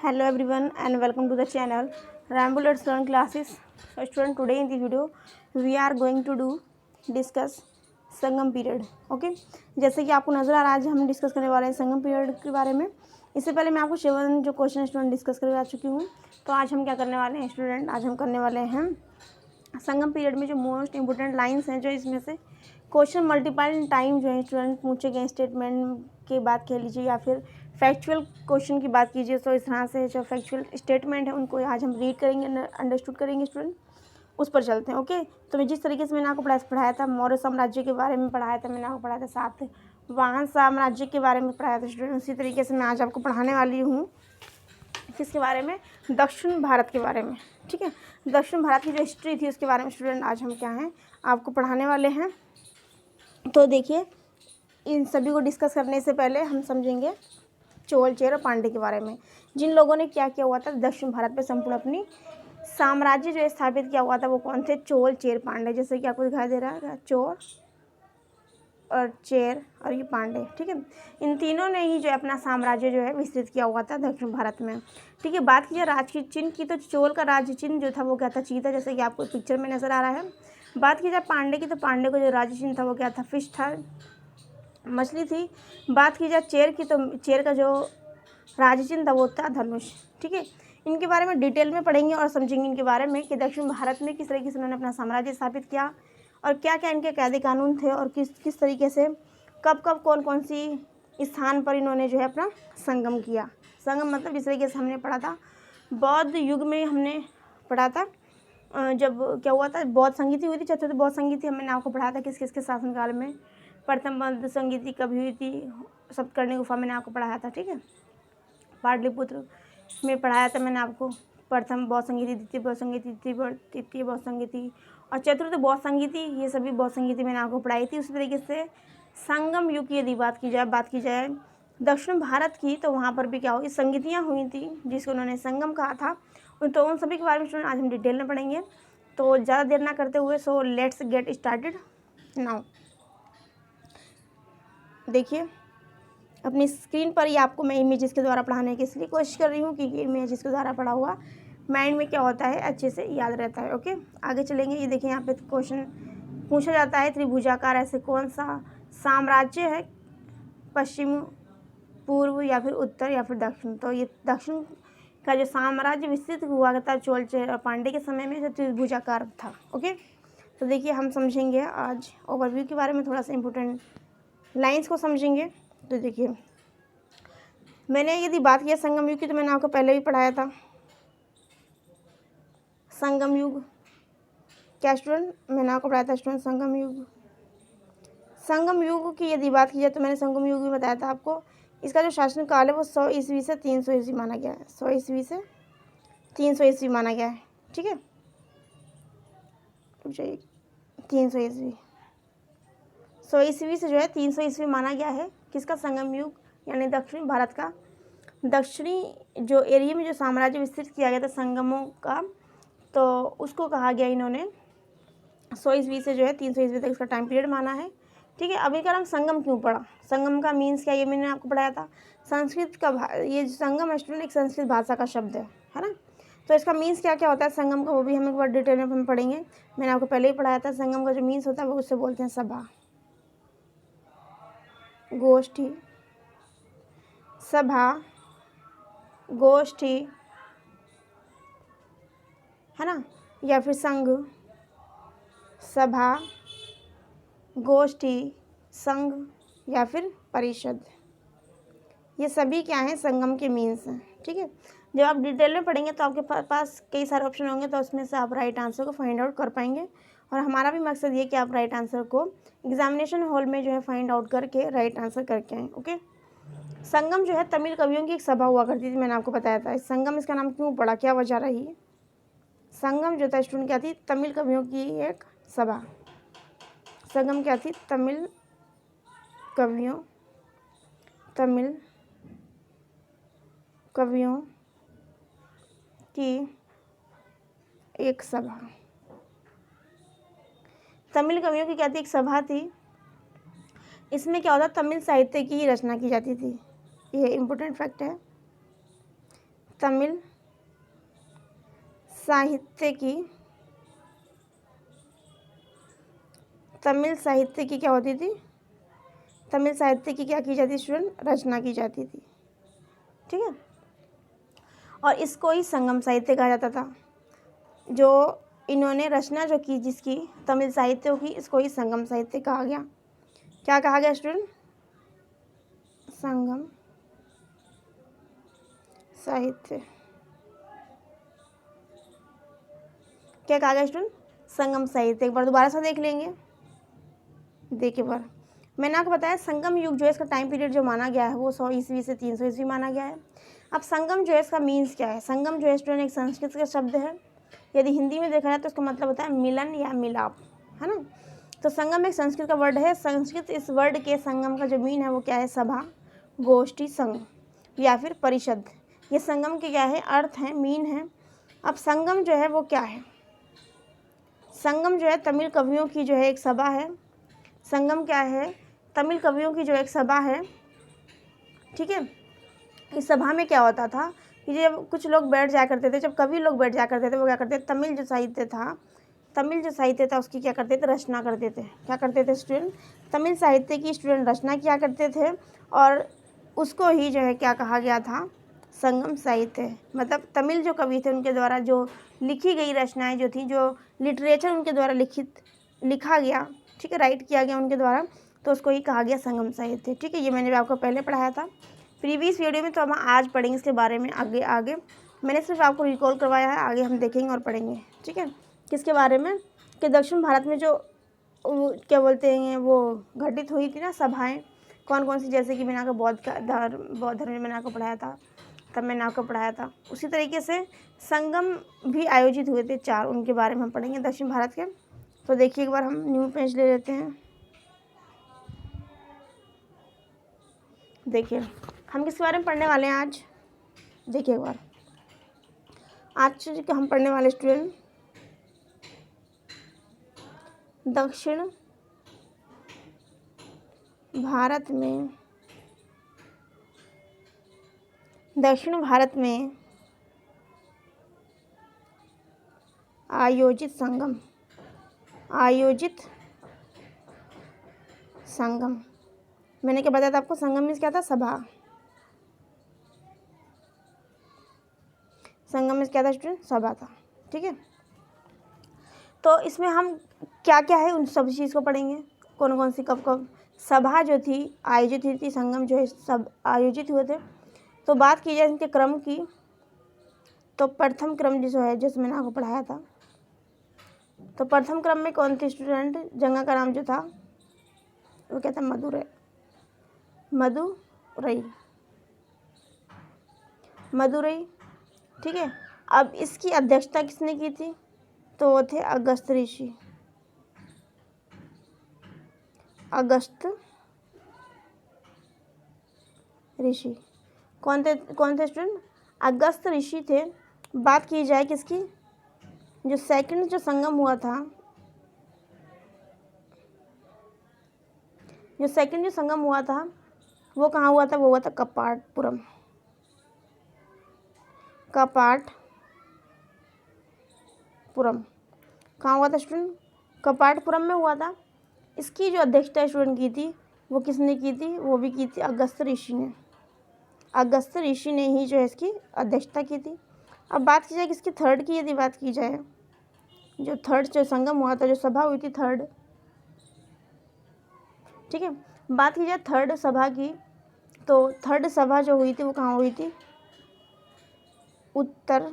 Hello everyone and welcome to the channel Rambo Let's Learn Classes. So student, today in the video we are going to discuss Sangam period. Okay, जैसे कि आपको नज़र आ रहा है आज हम discuss करने वाले हैं संगम पीरियड के बारे में. इससे पहले मैं आपको 7 जो क्वेश्चन स्टूडेंट डिस्कस करके आ चुकी हूँ. तो आज हम क्या करने वाले हैं स्टूडेंट, आज हम करने वाले हैं संगम पीरियड में जो मोस्ट इंपॉर्टेंट लाइंस हैं, जो इसमें से क्वेश्चन मल्टीपल टाइम जो है स्टूडेंट पूछे गए स्टेटमेंट की बात कह लीजिए या फिर फैक्चुअल क्वेश्चन की बात कीजिए. तो इस तरह से जो फैक्चुअल स्टेटमेंट है उनको आज हम रीड करेंगे, अंडरस्टूड करेंगे स्टूडेंट. उस पर चलते हैं. ओके, तो मैं जिस तरीके से मैंने आपको पढ़ाया था, मौर्य साम्राज्य के बारे में पढ़ाया था, मैंने आपको पढ़ाया था सातवाहन साम्राज्य के बारे में पढ़ाया था स्टूडेंट. उसी तरीके से मैं आज आपको पढ़ाने वाली हूँ किसके बारे में, दक्षिण भारत के बारे में. ठीक है, दक्षिण भारत की जो हिस्ट्री थी उसके बारे में स्टूडेंट आज हम क्या हैं आपको पढ़ाने वाले हैं. तो देखिए, इन सभी को डिस्कस करने से पहले हम समझेंगे चोल, चेर और पांडे के बारे में, जिन लोगों ने क्या किया हुआ था दक्षिण भारत पे संपूर्ण अपनी साम्राज्य जो है स्थापित किया हुआ था. वो कौन थे, चोल, चेर, पांडे. जैसे कि आपको दिखाई दे रहा है चोल और चेर और ये पांडे. ठीक है, इन तीनों ने ही जो है अपना साम्राज्य जो है विस्तृत किया हुआ था दक्षिण भारत में. ठीक है, बात की राज की चिन्ह की, तो चोल का राज्य चिन्ह जो था वो क्या था, चीता, जैसे कि आपको पिक्चर में नज़र आ रहा है. बात की जाए पांडे की, तो पांडे का जो राज्य चिन्ह था वो क्या था, फिश था, मछली थी. बात की जाए चेर की, तो चेर का जो राज्य चिन्ह था वो था धनुष. ठीक है, इनके बारे में डिटेल में पढ़ेंगे और समझेंगे इनके बारे में कि दक्षिण भारत में किस तरीके से उन्होंने अपना साम्राज्य स्थापित किया और क्या क्या इनके कायदे कानून थे और किस तरीके से कब कब कौन कौन सी स्थान पर इन्होंने जो है अपना संगम किया. संगम मतलब जिस तरीके से हमने पढ़ा था बौद्ध युग में, हमने पढ़ा था जब क्या हुआ था, बौद्ध संगीति हुई थी, चतुर्थ बौद्ध संगीति मैंने आपको पढ़ाया था किस किसके शासनकाल में. प्रथम बौद्ध संगीति कब हुई थी, सप्तकर्णी गुफा मैंने आपको पढ़ाया था. ठीक है, पाटलिपुत्र में पढ़ाया था मैंने आपको प्रथम बौद्ध संगीति, द्वितीय बौद्ध संगीति, तृतीय बौद्ध संगीति और चतुर्थ बौद्ध संगीति. ये सभी बौद्ध संगीति मैंने आपको पढ़ाई थी. उसी तरीके से संगम युग की यदि बात की जाए दक्षिण भारत की, तो वहाँ पर भी क्या हुई, संगीतियाँ हुई थी जिसको उन्होंने संगम कहा था. तो उन सभी के बारे में स्टूडेंट आज हम डिटेल में पढ़ेंगे. तो ज़्यादा देर ना करते हुए so let's get started now. देखिए अपनी स्क्रीन पर ही आपको मैं इमेजेस के द्वारा पढ़ाने की इसलिए कोशिश कर रही हूँ कि इमेजेस के द्वारा पढ़ा हुआ माइंड में क्या होता है अच्छे से याद रहता है. ओके, आगे चलेंगे. ये देखिए यहाँ पे क्वेश्चन पूछा जाता है त्रिभुजाकार ऐसे कौन सा साम्राज्य है, पश्चिम, पूर्व या फिर उत्तर या फिर दक्षिण. तो ये दक्षिण का जो साम्राज्य विस्तृत हुआ था चोल, चेर और पांडे के समय में जो त्रिभुजाकार था. ओके, तो देखिए हम समझेंगे आज ओवरव्यू के बारे में, थोड़ा सा इम्पोर्टेंट लाइंस को समझेंगे. तो देखिए मैंने यदि बात किया संगम युग की, तो मैंने आपको पहले भी पढ़ाया था संगम युग. क्या स्टूडेंट, मैंने आपको पढ़ाया था स्टूडेंट संगम युग. संगम युग की यदि बात की जाए तो मैंने संगम युग भी बताया था आपको. इसका जो शासनकाल है वो 100 ईस्वी से 300 ईस्वी माना गया है. 100 ईस्वी से 300 ईस्वी माना गया है. ठीक है, 300 ईस्वी, 100 ईस्वी से जो है 300 ईस्वी माना गया है किसका, संगम युग, यानी दक्षिण भारत का दक्षिणी जो एरिया में जो साम्राज्य विस्तृत किया गया था संगमों का, तो उसको कहा गया इन्होंने 100 ईस्वी से जो है 300 ईस्वी तक इसका टाइम पीरियड माना है. ठीक है, अभी का नाम संगम क्यों पड़ा, संगम का मीन्स क्या, ये मैंने आपको पढ़ाया था. संस्कृत का ये संगम स्टूडेंट एक संस्कृत भाषा का शब्द है ना. तो इसका मीन्स क्या क्या होता है संगम का, वो भी हम एक बार डिटेल में हम पढ़ेंगे. मैंने आपको पहले ही पढ़ाया था संगम का जो मीन्स होता है वो उससे बोलते हैं सभा, गोष्ठी, सभा, गोष्ठी है ना, या फिर संघ, सभा, गोष्ठी, संघ या फिर परिषद. ये सभी क्या हैं, संगम के मीन्स हैं. ठीक है, जब आप डिटेल में पढ़ेंगे तो आपके पास कई सारे ऑप्शन होंगे, तो उसमें से आप राइट आंसर को फाइंड आउट कर पाएंगे. और हमारा भी मकसद ये कि आप राइट आंसर को एग्जामिनेशन हॉल में जो है फाइंड आउट करके राइट आंसर करके आएँ. ओके, संगम जो है तमिल कवियों की एक सभा हुआ करती थी, मैंने आपको बताया था. संगम इसका नाम क्यों पड़ा, क्या वजह रही. संगम जो था स्टूडेंट क्या थी, तमिल कवियों की एक सभा. संगम क्या थी, तमिल कवियों की एक सभा. तमिल कवियों की क्या थी, एक सभा थी. इसमें क्या होता, तमिल साहित्य की रचना की जाती थी. ये इम्पोर्टेंट फैक्ट है. तमिल साहित्य की क्या होती थी, तमिल साहित्य की क्या की जाती थी स्टूडेंट, रचना की जाती थी। ठीक है, और इसको ही संगम साहित्य कहा जाता था। जो इन्होंने रचना जो की जिसकी तमिल साहित्यों की, इसको ही संगम साहित्य कहा गया। क्या कहा गया स्टूडेंट, संगम साहित्य। क्या कहा गया स्टूडेंट, संगम साहित्य। एक बार दोबारा से देख लेंगे, देखिए बार मैंने आपको बताया संगम युग जो है इसका टाइम पीरियड जो माना गया है वो 100 ईस्वी से 300 ईस्वी माना गया है। अब संगम जो है इसका मीन्स क्या है, संगम जो है स्टूडेंट एक संस्कृत का शब्द है। यदि हिंदी में देखा जाए तो इसका मतलब होता है मिलन या मिलाप, है ना। तो संगम एक संस्कृत का वर्ड है। संस्कृत इस वर्ड के संगम का जो मीन है वो क्या है, सभा, गोष्ठी, संघ या फिर परिषद। ये संगम के क्या है, अर्थ है, मीन है। अब संगम जो है वो क्या है, संगम जो है तमिल कवियों की जो है एक सभा है। संगम क्या है, तमिल कवियों की जो एक सभा है। ठीक है, इस सभा में क्या होता था कि जब कुछ लोग बैठ जाया करते थे, जब कवि लोग बैठ जाया करते थे, वो क्या करते थे, तमिल जो साहित्य था उसकी क्या करते थे, रचना करते थे। क्या करते थे स्टूडेंट, तमिल साहित्य की स्टूडेंट रचना किया करते थे, और उसको ही जो है क्या कहा गया था, संगम साहित्य। मतलब तमिल जो कवि थे उनके द्वारा जो लिखी गई रचनाएं जो थी, जो लिटरेचर उनके द्वारा लिखा गया, ठीक है, राइट किया गया उनके द्वारा, तो उसको ही कहा गया संगम साहित्य। ठीक है, ये मैंने आपको पहले पढ़ाया था प्रीवियस वीडियो में, तो हम आज पढ़ेंगे इसके बारे में आगे। मैंने सिर्फ आपको रिकॉल करवाया है, आगे हम देखेंगे और पढ़ेंगे। ठीक है, किसके बारे में, कि दक्षिण भारत में जो क्या बोलते हैं वो घटित हुई थी ना सभाएं, कौन कौन सी, जैसे कि मैंने आपको बौद्ध धर्म में मैंने आपको पढ़ाया था, तब मैंने आपको पढ़ाया था। उसी तरीके से संगम भी आयोजित हुए थे 4, उनके बारे में हम पढ़ेंगे दक्षिण भारत के। तो देखिए एक बार हम न्यू पेज ले लेते हैं। देखिए हम किसके बारे में पढ़ने वाले हैं आज, देखिए एक बार आज हम पढ़ने वाले स्टूडेंट दक्षिण भारत में आयोजित संगम। मैंने क्या बताया था आपको, संगम मीन्स क्या था, सभा। संगम मीन्स क्या था स्टूडेंट, सभा था। ठीक है, तो इसमें हम क्या क्या है उन सब चीज़ को पढ़ेंगे, कौन कौन सी कब सभा जो थी आयोजित हुई थी, संगम जो है सब आयोजित हुए थे। तो बात की जाए इनके क्रम की, तो प्रथम क्रम जो है जिसमें मैंने आपको पढ़ाया था, तो प्रथम क्रम में कौन थी स्टूडेंट, जगह का नाम जो था वो क्या था, मदुरई। ठीक है, अब इसकी अध्यक्षता किसने की थी, तो वो थे अगस्त ऋषि। कौन थे स्टूडेंट, अगस्त ऋषि थे। बात की जाए किसकी, जो सेकंड जो संगम हुआ था, वो कहाँ हुआ था, वो हुआ था कपाटपुरम। कहाँ हुआ था स्टूडेंट, कपाटपुरम में हुआ था। इसकी जो अध्यक्षता स्टूडेंट की थी वो किसने की थी, वो भी की थी अगस्त ऋषि ने ही जो है इसकी अध्यक्षता की थी। अब बात की जाए किसकी, थर्ड की यदि बात की जाए, जो थर्ड जो संगम हुआ था, जो सभा हुई थी थर्ड। ठीक है, बात की जाए थर्ड सभा की, तो थर्ड सभा जो हुई थी वो कहाँ हुई थी, उत्तर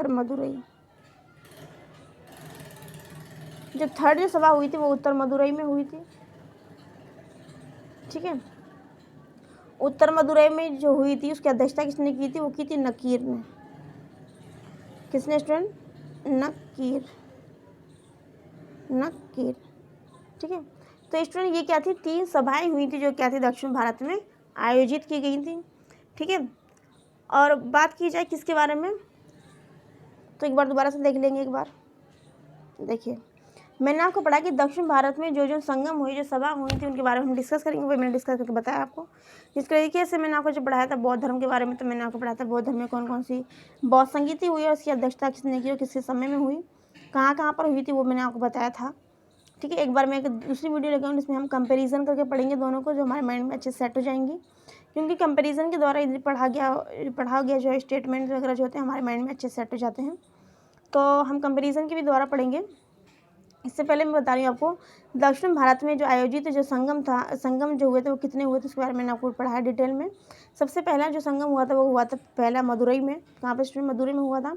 मदुरई। जो थर्ड जो सभा हुई थी वो उत्तर मदुरई में हुई थी। ठीक है, उत्तर मदुरई में जो हुई थी उसकी अध्यक्षता किसने की थी, वो की थी नकीर ने। किसने स्टूडेंट, नकीर। ठीक है, तो स्टूडेंट ये क्या थी, 3 सभाएं हुई थी जो क्या थी दक्षिण भारत में आयोजित की गई थी। ठीक है, और बात की जाए किसके बारे में, तो एक बार दोबारा से देख लेंगे एक बार। देखिए मैंने आपको पढ़ा कि दक्षिण भारत में जो संगम हुई, जो सभा हुई थी, उनके बारे में हम डिस्कस करेंगे। वो मैंने डिस्कस करके बताया आपको। जिस तरीके से मैंने आपको जो पढ़ाया था बौद्ध धर्म के बारे में, तो मैंने आपको पढ़ाया था बौद्ध धर्म में कौन कौन सी बौद्ध संगीति हुई और उसकी अध्यक्षता किसने की और किसके समय में हुई, कहाँ कहाँ पर हुई थी, वो मैंने आपको बताया था। ठीक है, एक बार मैं एक दूसरी वीडियो लगाऊंगी जिसमें हम कंपैरिजन करके पढ़ेंगे दोनों को, जो हमारे माइंड में अच्छे सेट हो जाएंगी, क्योंकि कंपैरिजन के द्वारा यदि पढ़ा गया जो स्टेटमेंट वगैरह जो होते हैं हमारे माइंड में अच्छे सेट हो जाते हैं। तो हम कंपैरिजन के भी द्वारा पढ़ेंगे। इससे पहले मैं बता रही हूँ आपको, दक्षिण भारत में जो आयोजित जो संगम जो हुए थे वो कितने हुए थे, उसके बारे में मैंने आपको पढ़ाया डिटेल में। सबसे पहला जो संगम हुआ था वो हुआ था पहला मदुरई में। कहाँ पर स्टूडेंट? मदुरई में हुआ था।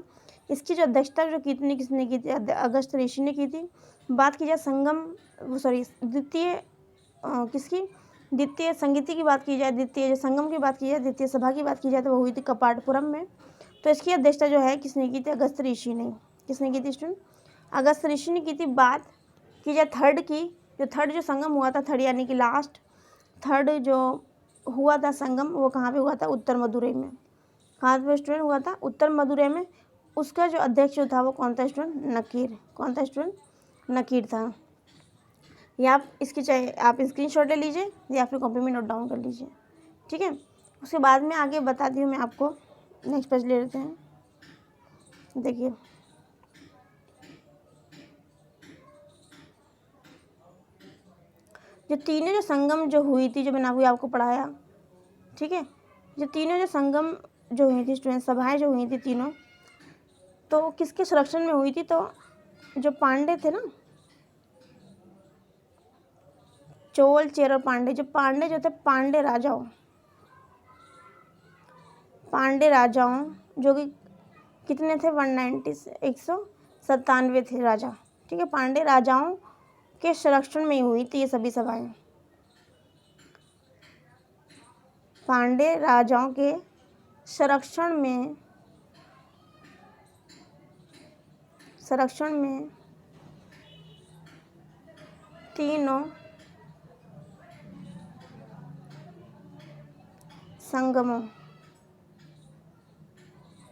इसकी जो अध्यक्षता जो किसने की थी? अगस्त ऋषि ने की थी। बात की जाए द्वितीय संगीति की बात की जाए, द्वितीय जो संगम की बात की जाए, द्वितीय सभा की बात की जाए, तो वो हुई थी कपाटपुरम में। तो इसकी अध्यक्षता जो है किसने की थी? अगस्त ऋषि ने। किसने की थी स्टूडेंट? अगस्त ऋषि ने की थी। बात की जाए थर्ड की, जो थर्ड जो संगम हुआ था, थर्ड यानी कि लास्ट थर्ड जो हुआ था संगम, वो कहाँ पे हुआ था? उत्तर मदुरई में। कहाँ पे स्टूडेंट हुआ था? उत्तर मदुरई में। उसका जो अध्यक्ष जो था वो कौन था स्टूडेंट? नकीर। कौन था स्टूडेंट? नकीर था। या आप इसकी चाहे आप स्क्रीनशॉट ले लीजिए या फिर कॉपी में नोट डाउन कर लीजिए। ठीक है, उसके बाद में आगे बताती हूँ मैं आपको। नेक्स्ट पेज ले लेते हैं। देखिए, जो तीनों जो संगम जो हुई थी, जो मैंने अभी आपको पढ़ाया, ठीक है, जो तीनों जो संगम जो हुई थी स्टूडेंट, सभाएं जो हुई थी तीनों, तो किसके संरक्षण में हुई थी? तो जो पांडे थे ना, चोल चेर और पांडे, जो थे पांडे राजाओं जो कि कितने थे? 197 थे राजा। ठीक है, पांडे राजाओं के संरक्षण में हुई थी ये सभी सभाएं। पांडे राजाओं के संरक्षण में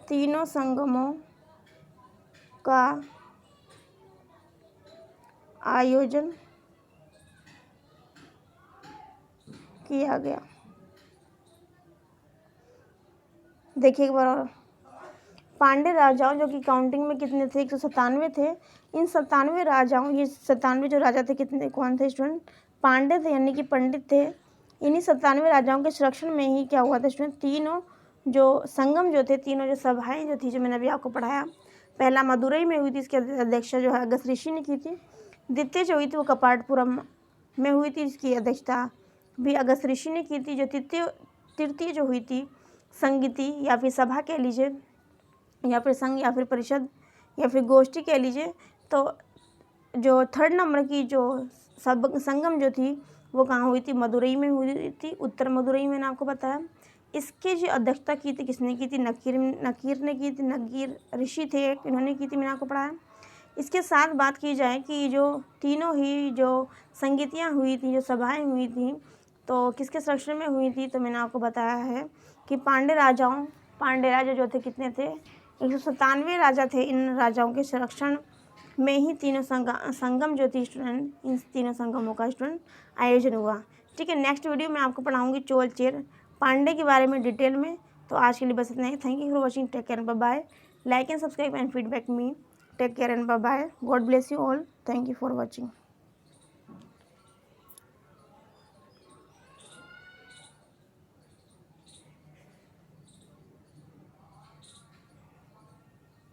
तीनों संगमों का आयोजन किया गया। देखिए एक बार और, पांडे राजाओं जो कि काउंटिंग में कितने थे? 197 थे। इन 97 राजाओं, ये 97 जो राजा थे कितने, कौन थे स्टूडेंट? पांडे थे, यानी कि पंडित थे। इन्हीं 97 राजाओं के संरक्षण में ही क्या हुआ था स्टूडेंट? तीनों जो संगम जो थे, तीनों जो सभाएं जो थी, जो मैंने अभी आपको पढ़ाया, पहला मदुरई में हुई थी, इसकी अध्यक्षता जो है अगस्त ऋषि ने की थी। द्वितीय जो हुई थी वो कपाटपुरम में हुई थी, इसकी अध्यक्षता भी अगस्त ऋषि ने की थी। जो तृतीय जो हुई थी संगीति या फिर सभा कह लीजिए, या फिर संघ या फिर परिषद या फिर गोष्ठी कह लीजिए, तो जो थर्ड नंबर की जो संगम जो थी वो कहाँ हुई थी? मदुरई में हुई थी, उत्तर मदुरई में। आपको बताया इसकी जो अध्यक्षता की थी किसने की थी? नकीर ने की थी। नकीर ऋषि थे, इन्होंने की थी, मैंने आपको पढ़ाया। इसके साथ बात की जाए कि जो तीनों ही जो संगीतियाँ हुई थी, जो सभाएं हुई थी, तो किसके संरक्षण में हुई थी? तो मैंने आपको बताया है कि पांडे राजा जो थे कितने थे? 197 राजा थे। इन राजाओं के संरक्षण में ही तीनों संगम जो थी स्टूडेंट, इन तीनों संगमों का स्टूडेंट आयोजन हुआ। ठीक है, नेक्स्ट वीडियो में आपको पढ़ाऊंगी चोल चेर पांडे के बारे में डिटेल में। तो आज के लिए बस इतना ही। Thank you for watching. Take care, bye bye. Like and subscribe and feedback me. Take care and bye bye. God bless you all. Thank you for watching.